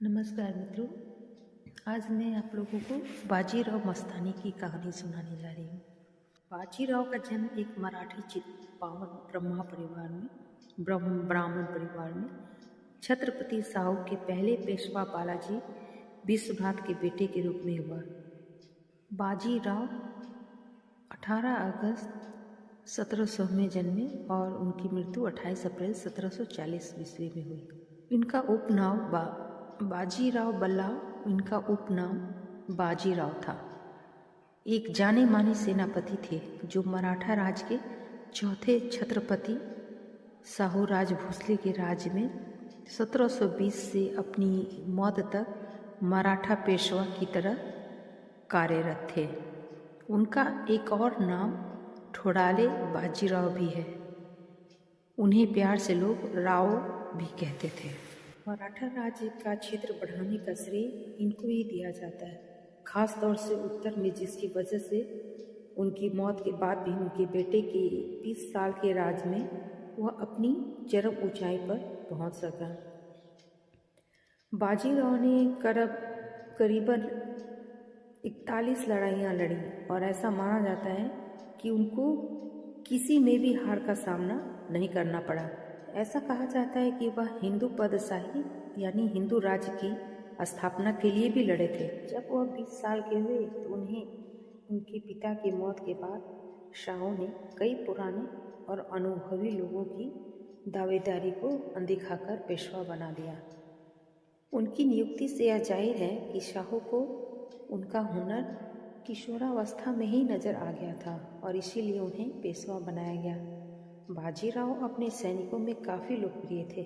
नमस्कार मित्रों। आज मैं आप लोगों को बाजीराव मस्तानी की कहानी सुनाने जा रही हूँ। बाजीराव का जन्म एक मराठी चित्पावन ब्राह्मण परिवार में छत्रपति साहू के पहले पेशवा बालाजी विश्वनाथ के बेटे के रूप में हुआ। बाजीराव 18 अगस्त 1700 में जन्मे और उनकी मृत्यु 28 अप्रैल 1740 ईस्वी में हुई। इनका उपनाम बाजीराव बल्लाव इनका उपनाम बाजीराव था। एक जाने माने सेनापति थे जो मराठा राज के चौथे छत्रपति साहू राज भोसले के राज्य में 1720 से अपनी मौत तक मराठा पेशवा की तरह कार्यरत थे। उनका एक और नाम ठोडाले बाजीराव भी है। उन्हें प्यार से लोग राव भी कहते थे। मराठा राज्य का क्षेत्र बढ़ाने का श्रेय इनको ही दिया जाता है, खास तौर से उत्तर में, जिसकी वजह से उनकी मौत के बाद भी उनके बेटे के 20 साल के राज में वह अपनी चरम ऊंचाई पर पहुंच सका। बाजीराव ने करीबन 41 लड़ाइयाँ लड़ी और ऐसा माना जाता है कि उनको किसी में भी हार का सामना नहीं करना पड़ा। ऐसा कहा जाता है कि वह हिंदू पदशाही यानी हिंदू राज्य की स्थापना के लिए भी लड़े थे। जब वह 20 साल के हुए तो उन्हें उनके पिता की मौत के बाद शाहों ने कई पुराने और अनुभवी लोगों की दावेदारी को अनदेखा कर पेशवा बना दिया। उनकी नियुक्ति से यह जाहिर है कि शाहों को उनका हुनर किशोरावस्था में ही नजर आ गया था और इसीलिए उन्हें पेशवा बनाया गया। बाजीराव अपने सैनिकों में काफ़ी लोकप्रिय थे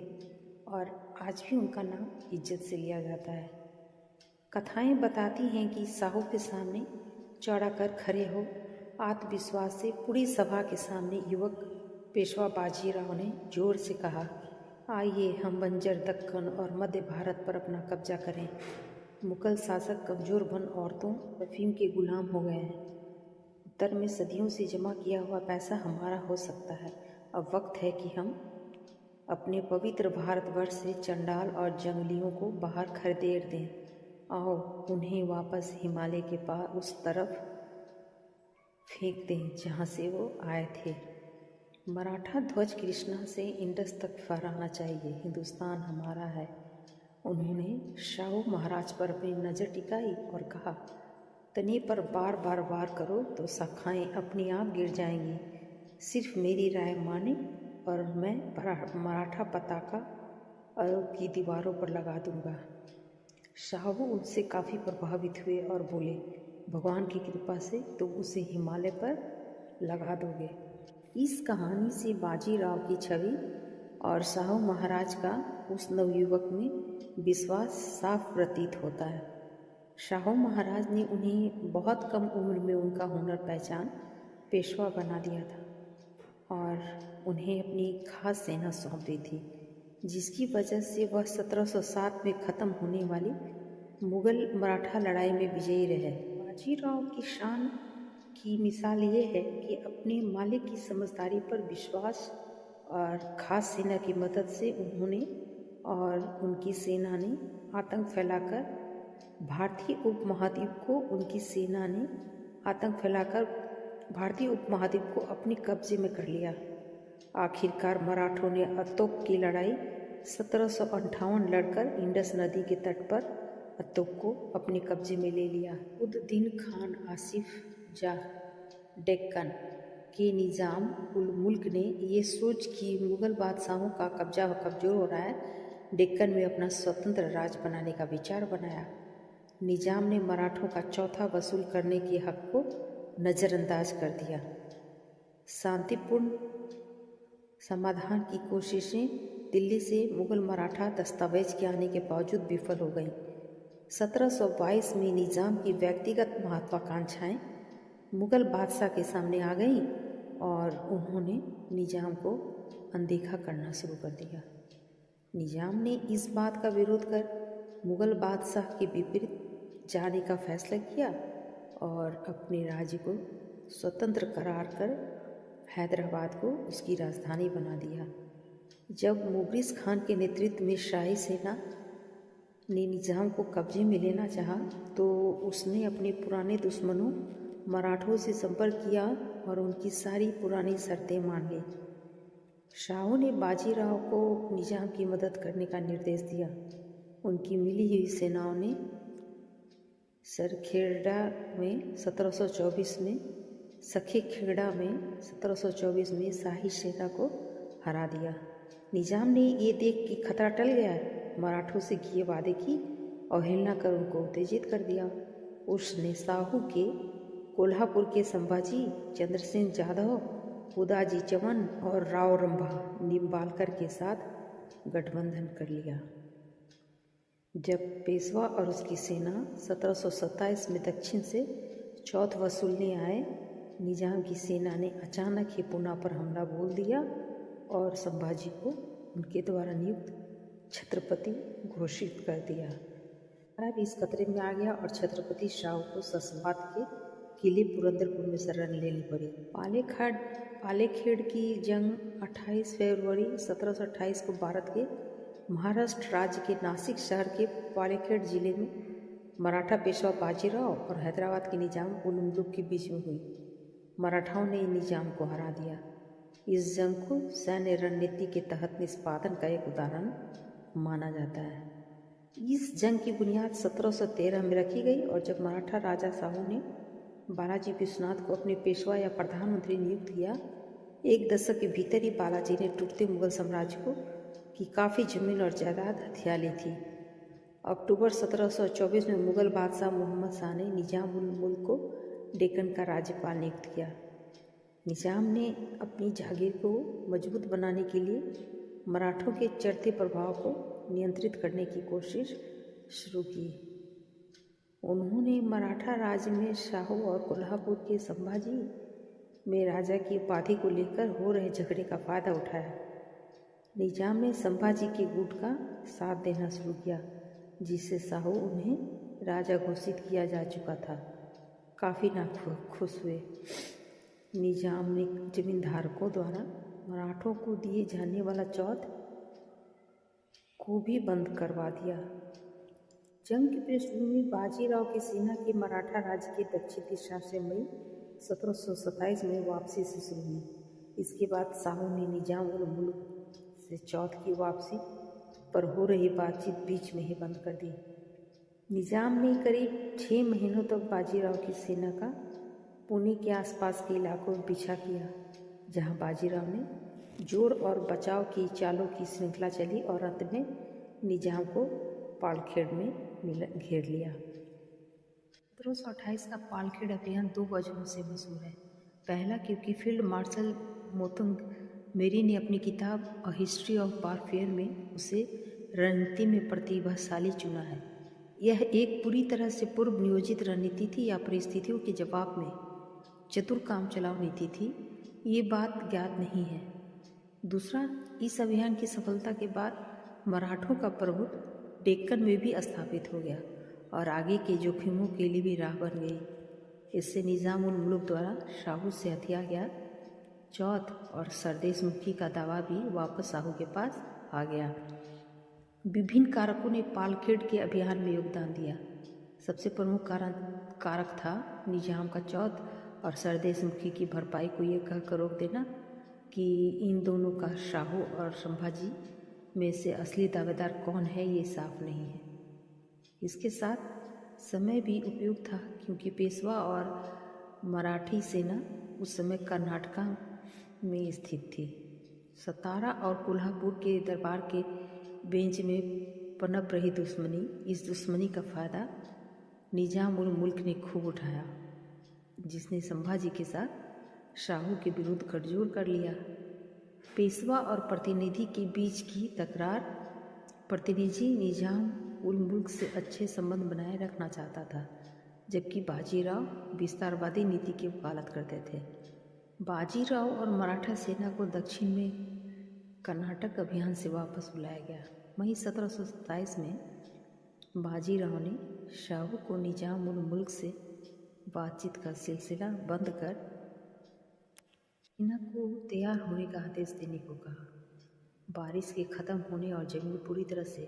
और आज भी उनका नाम इज्जत से लिया जाता है। कथाएं बताती हैं कि साहू के सामने चौड़ा कर खड़े हो आत्मविश्वास से पूरी सभा के सामने युवक पेशवा बाजीराव ने जोर से कहा, आइए हम बंजर दक्कन और मध्य भारत पर अपना कब्जा करें। मुगल शासक कमजोर बन औरतों अफीम के गुलाम हो गए हैं। उत्तर में सदियों से जमा किया हुआ पैसा हमारा हो सकता है। अब वक्त है कि हम अपने पवित्र भारतवर्ष से चंडाल और जंगलियों को बाहर खदेड़ दें। आओ उन्हें वापस हिमालय के पार उस तरफ फेंक दें जहाँ से वो आए थे। मराठा ध्वज कृष्णा से इंडस तक फहराना चाहिए। हिंदुस्तान हमारा है। उन्होंने शाहू महाराज पर अपनी नज़र टिकाई और कहा, तने पर बार बार वार करो तो शाखाएं अपने आप गिर जाएंगी। सिर्फ मेरी राय माने और मैं मराठा पताका की दीवारों पर लगा दूंगा। शाहू उनसे काफ़ी प्रभावित हुए और बोले, भगवान की कृपा से तुम उसे हिमालय पर लगा दोगे। इस कहानी से बाजीराव की छवि और शाहू महाराज का उस नवयुवक में विश्वास साफ प्रतीत होता है। शाहू महाराज ने उन्हें बहुत कम उम्र में उनका हुनर पहचान पेशवा बना दिया था और उन्हें अपनी खास सेना सौंप दी थी, जिसकी वजह से वह 1707 में ख़त्म होने वाली मुगल मराठा लड़ाई में विजयी रहे। बाजीराव की शान की मिसाल ये है कि अपने मालिक की समझदारी पर विश्वास और ख़ास सेना की मदद से उन्होंने और उनकी सेना ने आतंक फैलाकर भारतीय उपमहाद्वीप को अपने कब्जे में कर लिया। आखिरकार मराठों ने अतोक की लड़ाई 1758 लड़कर इंडस नदी के तट पर अतोक को अपने कब्जे में ले लिया। उद-दीन खान आसिफ जाह डेक्कन के निज़ाम उल मुल्क ने ये सोच कि मुगल बादशाहों का कब्जा कमज़ोर हो रहा है, डेक्कन में अपना स्वतंत्र राज बनाने का विचार बनाया। निज़ाम ने मराठों का चौथा वसूल करने के हक को नज़रअंदाज कर दिया। शांतिपूर्ण समाधान की कोशिशें दिल्ली से मुगल मराठा दस्तावेज के आने के बावजूद विफल हो गईं। 1722 में निज़ाम की व्यक्तिगत महत्वाकांक्षाएं मुगल बादशाह के सामने आ गईं और उन्होंने निज़ाम को अनदेखा करना शुरू कर दिया। निज़ाम ने इस बात का विरोध कर मुगल बादशाह के विपरीत जाने का फैसला किया और अपने राज्य को स्वतंत्र करार कर हैदराबाद को उसकी राजधानी बना दिया। जब मुगरिस खान के नेतृत्व में शाही सेना ने निजाम को कब्जे में लेना चाहा तो उसने अपने पुराने दुश्मनों मराठों से संपर्क किया और उनकी सारी पुरानी शर्तें मान ली। शाहू ने बाजीराव को निजाम की मदद करने का निर्देश दिया। उनकी मिली हुई सेनाओं ने सरखेड़ा में 1724 में सखेखेड़ा में 1724 में शाही सेना को हरा दिया। निजाम ने ये देख कि खतरा टल गया है, मराठों से किए वादे की अवहेलना कर उनको उत्तेजित कर दिया। उसने शाहू के कोल्हापुर के संभाजी, चंद्रसेन जाधव, उदाजी चमन और राव निम्बालकर के साथ गठबंधन कर लिया। जब पेशवा और उसकी सेना 1727 में दक्षिण से चौथ वसूलने आए, निजाम की सेना ने अचानक ही पूना पर हमला बोल दिया और संभाजी को उनके द्वारा नियुक्त छत्रपति घोषित कर दिया। भी इस खतरे में आ गया और छत्रपति शाहू को ससवात के किले पुरंदरपुर में शरण लेनी पड़ी। पालेखेड़ की जंग 28 फरवरी 1728 को भारत के महाराष्ट्र राज्य के नासिक शहर के पालेखेड़ जिले में मराठा पेशवा बाजीराव और हैदराबाद के निजाम उल मुल्क के बीच में हुई। मराठाओं ने निजाम को हरा दिया। इस जंग को सैन्य रणनीति के तहत निष्पादन का एक उदाहरण माना जाता है। इस जंग की बुनियाद 1713 में रखी गई और जब मराठा राजा शाहू ने बालाजी विश्वनाथ को अपने पेशवा या प्रधानमंत्री नियुक्त किया, एक दशक के भीतर ही बालाजी ने टूटते मुगल साम्राज्य को की काफ़ी जमीन और जायदाद हथिया ली थी। अक्टूबर 1724 में मुगल बादशाह मोहम्मद शाह ने निजाम उल मुल्क को डेक्कन का राज्यपाल नियुक्त किया। निजाम ने अपनी जागीर को मजबूत बनाने के लिए मराठों के चढ़ते प्रभाव को नियंत्रित करने की कोशिश शुरू की। उन्होंने मराठा राज्य में शाहू और कोल्हापुर के संभाजी में राजा की उपाधि को लेकर हो रहे झगड़े का फायदा उठाया। निजाम ने संभाजी के गुट का साथ देना शुरू किया, जिससे शाहू उन्हें राजा घोषित किया जा चुका था काफ़ी नाखुश हुए। निजाम ने जमींदारों द्वारा मराठों को दिए जाने वाला चौथ को भी बंद करवा दिया। जंग की पृष्ठभूमि बाजीराव की सेना की मराठा राज्य के दक्षिण दिशा से मई 1727 में वापसी से शुरू हुई। इसके बाद शाहू ने निजाम उल मुल्क से चौथ की वापसी पर हो रही बातचीत बीच में ही बंद कर दी। निजाम ने करीब 6 महीनों तक बाजीराव की सेना का पुणे के आसपास के इलाकों में पीछा किया, जहां बाजीराव ने जोड़ और बचाव की चालों की श्रृंखला चली और अंत में निजाम को पालखेड़ में घेर लिया। 1728 का पालखेड़ अभियान 2 वजहों से मशहूर है। पहला, क्योंकि फील्ड मार्शल मोतुंग मेरी ने अपनी किताब अ हिस्ट्री ऑफ वारफेयर में उसे रणनीति में प्रतिभाशाली चुना है। यह एक पूरी तरह से पूर्व नियोजित रणनीति थी या परिस्थितियों के जवाब में चतुर काम चलाओ नीति थी, ये बात ज्ञात नहीं है। दूसरा, इस अभियान की सफलता के बाद मराठों का प्रभुत्व डेक्कन में भी स्थापित हो गया और आगे के जोखिमों के लिए भी राह बन गई। इससे निजाम उल मुल्क द्वारा शाहू से हथिया गया चौथ और सरदेश मुखी का दावा भी वापस शाहू के पास आ गया। विभिन्न कारकों ने पालखेड़ के अभियान में योगदान दिया। सबसे प्रमुख कारक था निजाम का चौथ और सरदेश मुखी की भरपाई को यह कहकर रोक देना कि इन दोनों का शाहू और संभाजी में से असली दावेदार कौन है, ये साफ नहीं है। इसके साथ समय भी उपयुक्त था, क्योंकि पेशवा और मराठी सेना उस समय कर्नाटका में स्थित थी। सतारा और कोल्हापुर के दरबार के बेंच में पनप रही दुश्मनी, इस दुश्मनी का फायदा निजाम उल मुल्क ने खूब उठाया, जिसने संभाजी के साथ शाहू के विरुद्ध गठजोड़ कर लिया। पेशवा और प्रतिनिधि के बीच की तकरार, प्रतिनिधि निजाम उल मुल्क से अच्छे संबंध बनाए रखना चाहता था, जबकि बाजीराव विस्तारवादी नीति की वकालत करते थे। बाजीराव और मराठा सेना को दक्षिण में कर्नाटक अभियान से वापस बुलाया गया। मई 1727 में बाजीराव ने शाहू को निजाम उल मुल्क से बातचीत का सिलसिला बंद कर सेना को तैयार होने का आदेश देने को कहा। बारिश के ख़त्म होने और जमीन पूरी तरह से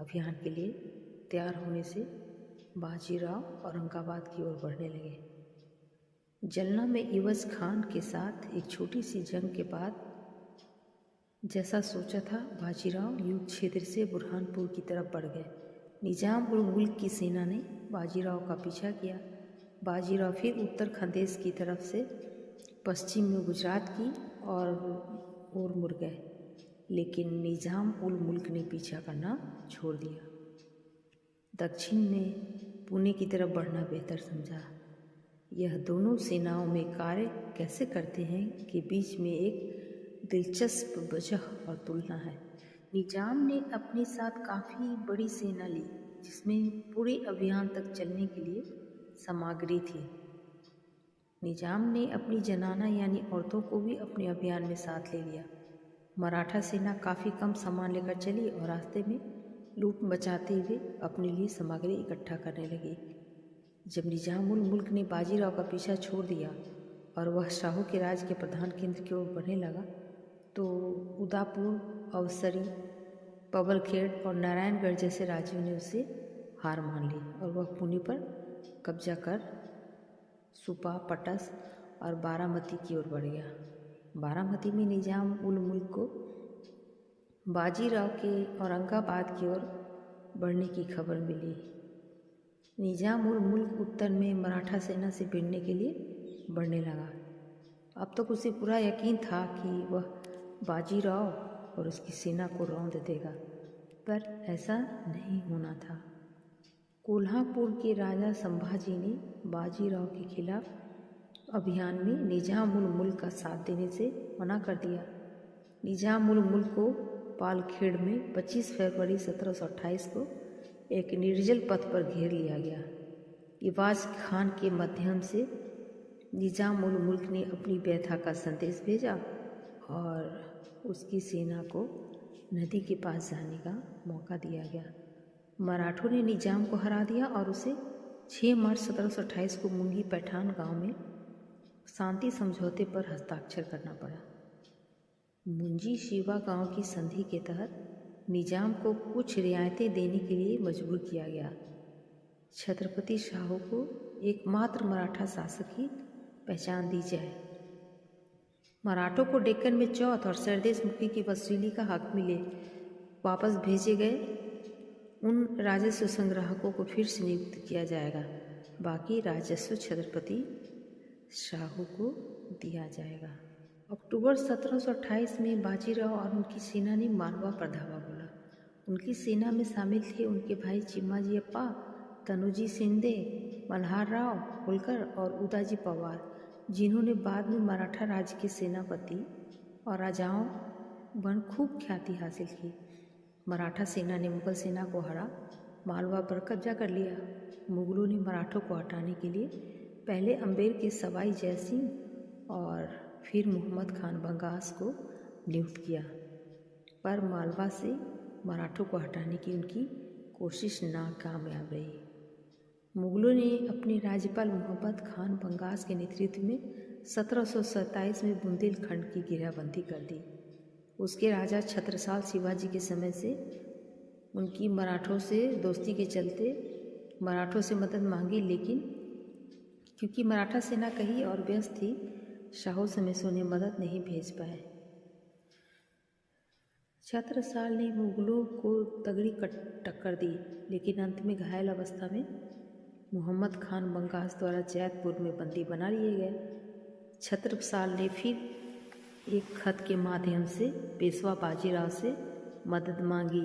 अभियान के लिए तैयार होने से बाजीराव औरंगाबाद की ओर बढ़ने लगे। जलना में इवज खान के साथ एक छोटी सी जंग के बाद जैसा सोचा था, बाजीराव युद्ध क्षेत्र से बुरहानपुर की तरफ बढ़ गए। निजाम उल मुल्क की सेना ने बाजीराव का पीछा किया। बाजीराव फिर उत्तर खंदेश की तरफ से पश्चिम में गुजरात की ओर मुड़ गए, लेकिन निजाम उल मुल्क ने पीछा करना छोड़ दिया। दक्षिण में पुणे की तरफ बढ़ना बेहतर समझा। यह दोनों सेनाओं में कार्य कैसे करते हैं के बीच में एक दिलचस्प वजह और तुलना है। निजाम ने अपने साथ काफ़ी बड़ी सेना ली, जिसमें पूरे अभियान तक चलने के लिए सामग्री थी। निजाम ने अपनी जनाना यानी औरतों को भी अपने अभियान में साथ ले लिया। मराठा सेना काफ़ी कम सामान लेकर चली और रास्ते में लूट मचाते हुए अपने लिए सामग्री इकट्ठा करने लगी। जब निजाम उल मुल्क ने बाजीराव का पीछा छोड़ दिया और वह शाहू के राज के प्रधान केंद्र की ओर बढ़ने लगा, तो उदापुर, अवसरी, पबलखेड़ और नारायणगढ़ जैसे राज्यों ने उसे हार मान ली और वह पुणे पर कब्जा कर सुपा, पटस और बारामती की ओर बढ़ गया। बारामती में निजाम उल मुल्क को बाजीराव के औरंगाबाद की ओर बढ़ने की खबर मिली। निजाम उल मुल्क उत्तर में मराठा सेना से भिड़ने के लिए बढ़ने लगा। अब तक उसे पूरा यकीन था कि वह बाजीराव और उसकी सेना को रौंद देगा, पर ऐसा नहीं होना था। कोल्हापुर के राजा संभाजी ने बाजीराव के खिलाफ अभियान में निजाम उल मुल्क का साथ देने से मना कर दिया। निजाम उल मुल्क को पालखेड़ में 25 फरवरी 1728 को एक निर्जल पथ पर घेर लिया गया। इवाज खान के माध्यम से निजाम उल मुल्क ने अपनी व्यथा का संदेश भेजा और उसकी सेना को नदी के पास जाने का मौका दिया गया। मराठों ने निजाम को हरा दिया और उसे 6 मार्च 1728 को मुंगी पैठान गांव में शांति समझौते पर हस्ताक्षर करना पड़ा। मुंजी शिवा गांव की संधि के तहत निजाम को कुछ रियायतें देने के लिए मजबूर किया गया। छत्रपति शाहू को एकमात्र मराठा शासक की पहचान दी जाए, मराठों को डेक्कन में चौथ और सरदेश मुक्ति की वसूली का हक मिले, वापस भेजे गए उन राजस्व संग्राहकों को फिर से नियुक्त किया जाएगा, बाकी राजस्व छत्रपति शाहू को दिया जाएगा। अक्टूबर 1728 में बाजीराव और उनकी सेना ने मालवा पर धावा बोला। उनकी सेना में शामिल थे उनके भाई चिम्माजी अप्पा, तनुजी शिंदे, मल्हार राव होलकर और उदाजी पवार, जिन्होंने बाद में मराठा राज्य के सेनापति और राजाओं बन खूब ख्याति हासिल की। मराठा सेना ने मुगल सेना को हरा मालवा पर कब्जा कर लिया। मुगलों ने मराठों को हटाने के लिए पहले अम्बेर के सवाई जयसिंह और फिर मोहम्मद खान बंगास को नियुक्त किया, पर मालवा से मराठों को हटाने की उनकी कोशिश नाकामयाब रही। मुगलों ने अपने राज्यपाल मोहम्मद खान बंगास के नेतृत्व में 1727 में बुंदेलखंड की घेराबंदी कर दी। उसके राजा छत्रसाल शिवाजी के समय से उनकी मराठों से दोस्ती के चलते मराठों से मदद मांगी, लेकिन क्योंकि मराठा सेना कहीं और व्यस्त थी, शाहू समय से उन्हें मदद नहीं भेज पाए। छत्रसाल ने मुगलों को तगड़ी टक्कर दी, लेकिन अंत में घायल अवस्था में मोहम्मद खान बंगास द्वारा जैतपुर में बंदी बना लिए गए। छत्रसाल ने फिर एक खत के माध्यम से पेशवा बाजीराव से मदद मांगी,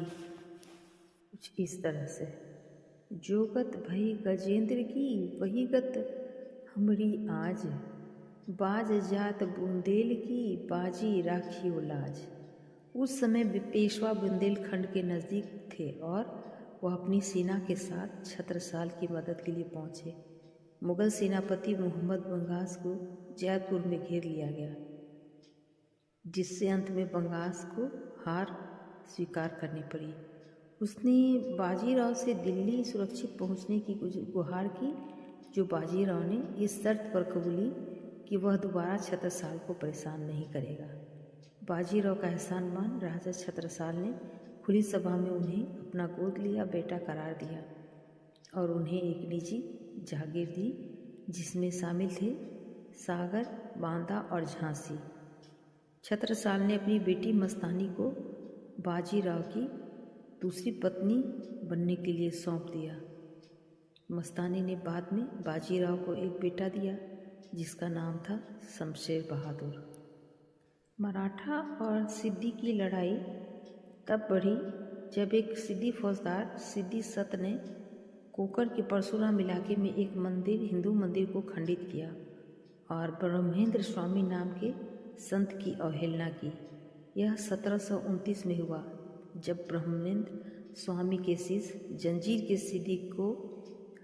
कुछ इस तरह से, जो गत भई गजेंद्र की वही गत हमरी आज, बाज जात बुंदेल की बाजी राखियो लाज। उस समय पेशवा बुंदेलखंड के नज़दीक थे और वह अपनी सेना के साथ छत्रसाल की मदद के लिए पहुंचे। मुगल सेनापति मोहम्मद बंगास को जैतपुर में घेर लिया गया, जिससे अंत में बंगास को हार स्वीकार करनी पड़ी। उसने बाजीराव से दिल्ली सुरक्षित पहुंचने की गुहार की, जो बाजीराव ने इस शर्त पर कबूली कि वह दोबारा छत्रसाल को परेशान नहीं करेगा। बाजीराव का एहसान मान राजा छत्रसाल ने खुली सभा में उन्हें अपना गोद लिया बेटा करार दिया। और उन्हें एक निजी जागीर दी जिसमें शामिल थे सागर, बांदा और झांसी। छत्रसाल ने अपनी बेटी मस्तानी को बाजीराव की दूसरी पत्नी बनने के लिए सौंप दिया। मस्तानी ने बाद में बाजीराव को एक बेटा दिया जिसका नाम था शमशेर बहादुर। मराठा और सिद्दी की लड़ाई तब बढ़ी जब एक सिद्दी फौजदार सिद्दी सत ने कोकर के परशुराम इलाके में एक मंदिर, हिंदू मंदिर को खंडित किया और ब्रह्मेंद्र स्वामी नाम के संत की अवहेलना की। यह 1729 में हुआ जब ब्रह्मेंद्र स्वामी के शिष्य जंजीर के सिद्दी को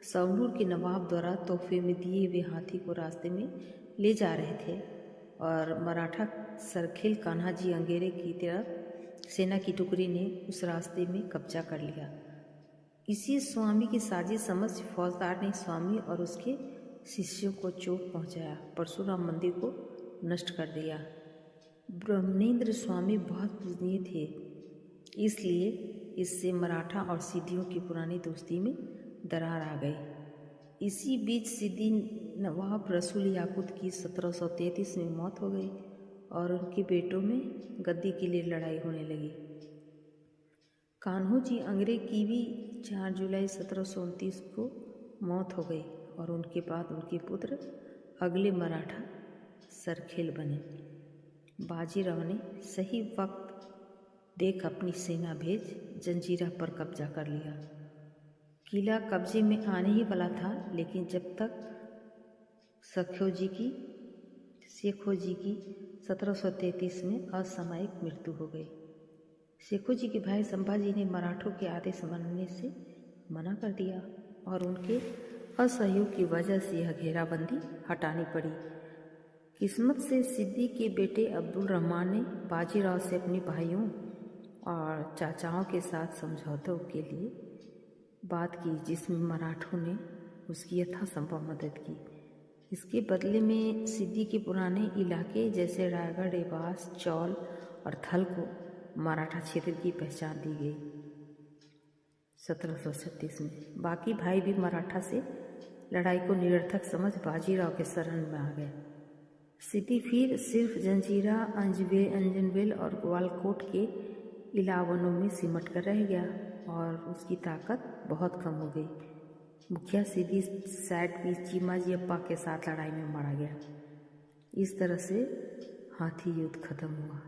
सवनूर के नवाब द्वारा तोहफे में दिए हुए हाथी को रास्ते में ले जा रहे थे और मराठा सरखेल कान्हाजी अंगेरे की तरफ सेना की टुकड़ी ने उस रास्ते में कब्जा कर लिया। इसी स्वामी की साजिश समझ फौजदार ने स्वामी और उसके शिष्यों को चोट पहुंचाया, परशुराम मंदिर को नष्ट कर दिया। ब्रह्मेंद्र स्वामी बहुत पूजनीय थे, इसलिए इससे मराठा और सिद्दियों की पुरानी दोस्ती में दरार आ गई। इसी बीच सिद्दी नवाब रसूल याकूत की 1733 में मौत हो गई और उनके बेटों में गद्दी के लिए लड़ाई होने लगी। कान्होजी अंग्रे की भी 4 जुलाई 1729 को मौत हो गई और उनके बाद उनके पुत्र अगले मराठा सरखेल बने। बाजीराव ने सही वक्त देख अपनी सेना भेज जंजीरा पर कब्जा कर लिया। किला कब्जे में आने ही वाला था, लेकिन जब तक शेखो जी की 1733 में असामयिक मृत्यु हो गई। शेखो जी के भाई संभाजी ने मराठों के आदेश मानने से मना कर दिया और उनके असहयोग की वजह से यह घेराबंदी हटानी पड़ी। किस्मत से सिद्दी के बेटे अब्दुल रहमान ने बाजीराव से अपने भाइयों और चाचाओं के साथ समझौतों के लिए बात की, जिसमें मराठों ने उसकी यथासंभव मदद की। इसके बदले में सिद्दी के पुराने इलाके जैसे रायगढ़, देवास, चौल और थल को मराठा क्षेत्र की पहचान दी गई 1736 में। बाकी भाई भी मराठा से लड़ाई को निरर्थक समझ बाजीराव के शरण में आ गए। सिद्दी फिर सिर्फ जंजीरा, अंजनवेल और ग्वालकोट के इलावनों में सिमट कर रह गया और उसकी ताकत बहुत कम हो गई। मुखिया सिद्दी सैट भी चीमाजी अप्पा के साथ लड़ाई में मारा गया। इस तरह से हाथी युद्ध खत्म हुआ।